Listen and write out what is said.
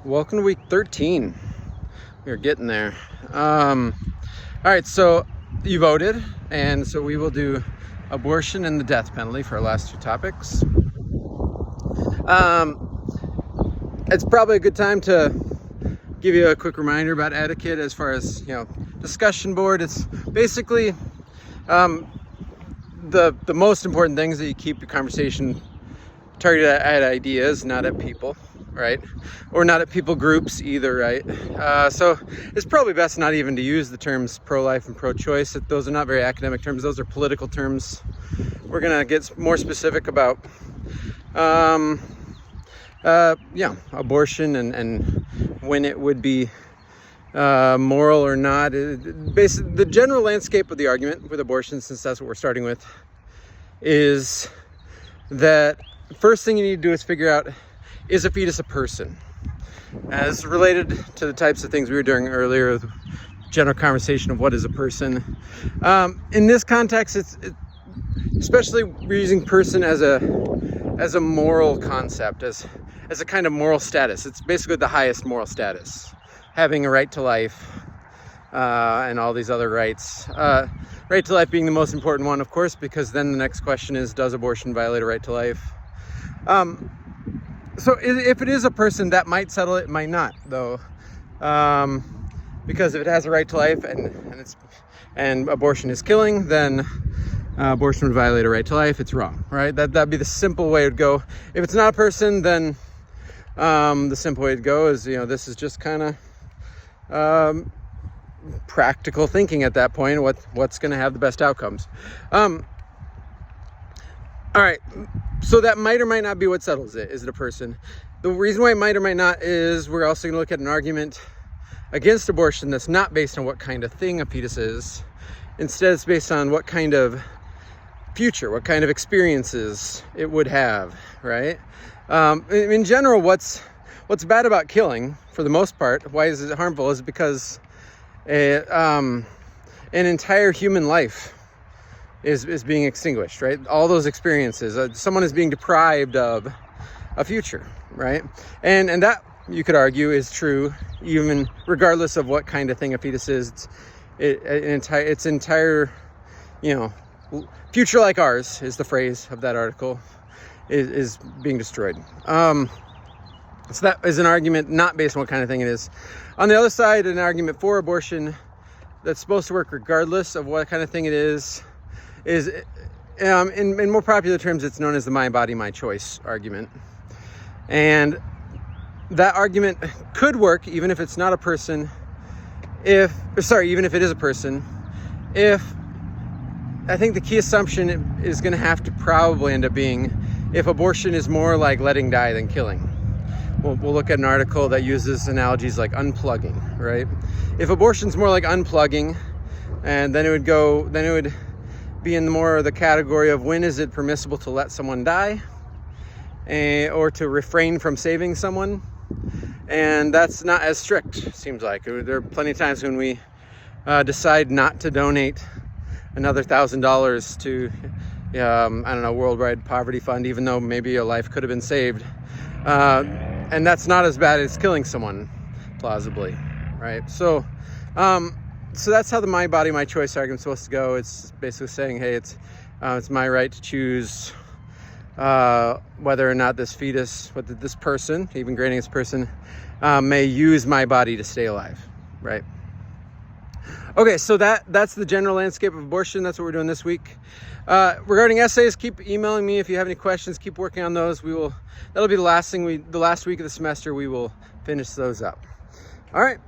Welcome to week 13. We're getting there. All right, so you voted, and so we will do abortion and the death penalty for our last two topics. It's probably a good time to give you a quick reminder about etiquette as far as, discussion board. It's basically the most important things that you keep your conversation targeted at ideas, not at people, right? Or not at people groups either, right? So it's probably best not even to use the terms pro-life and pro-choice. Those are not very academic terms. Those are political terms. We're gonna get more specific about abortion and when it would be moral or not. Basically, the general landscape of the argument with abortion, since that's what we're starting with, is that first thing you need to do is figure out, is a fetus a person? As related to the types of things we were doing earlier, the general conversation of what is a person. In this context, it's especially we're using person as a moral concept, as a kind of moral status. It's basically the highest moral status, having a right to life and all these other rights. Right to life being the most important one, of course, because then the next question is, does abortion violate a right to life? So if it is a person, that might settle it, it might not, though. Because if it has a right to life and abortion is killing, then abortion would violate a right to life. It's wrong, right? That'd be the simple way it would go. If it's not a person, then the simple way to go is, this is just kind of practical thinking at that point. What's going to have the best outcomes? All right, so that might or might not be what settles it. Is it a person? The reason why it might or might not is we're also going to look at an argument against abortion that's not based on what kind of thing a fetus is. Instead, it's based on what kind of future, what kind of experiences it would have, right? In general, what's bad about killing, for the most part, why is it harmful, is because an entire human life is being extinguished, right? All those experiences, someone is being deprived of a future, right? And that, you could argue, is true even regardless of what kind of thing a fetus is. Its entire, future like ours is the phrase of that article, is being destroyed. So that is an argument not based on what kind of thing it is. On the other side, an argument for abortion that's supposed to work regardless of what kind of thing it is in more popular terms, it's known as the my body, my choice argument. And that argument could work even if it's not a person, even if it is a person, if I think the key assumption is going to have to probably end up being if abortion is more like letting die than killing. We'll look at an article that uses analogies like unplugging, right? If abortion's more like unplugging, and then it would be in the category of when is it permissible to let someone die or to refrain from saving someone. And that's not as strict, seems like. There are plenty of times when we decide not to donate another $1,000 to Worldwide Poverty Fund, even though maybe a life could have been saved. And that's not as bad as killing someone, plausibly, right? So that's how the my body, my choice argument is supposed to go. It's basically saying, hey, it's my right to choose whether or not this fetus, whether this person, even granting this person, may use my body to stay alive, right? Okay, so that's the general landscape of abortion. That's what we're doing this week. Regarding essays, keep emailing me if you have any questions. Keep working on those. That'll be the last week of the semester. We will finish those up. All right.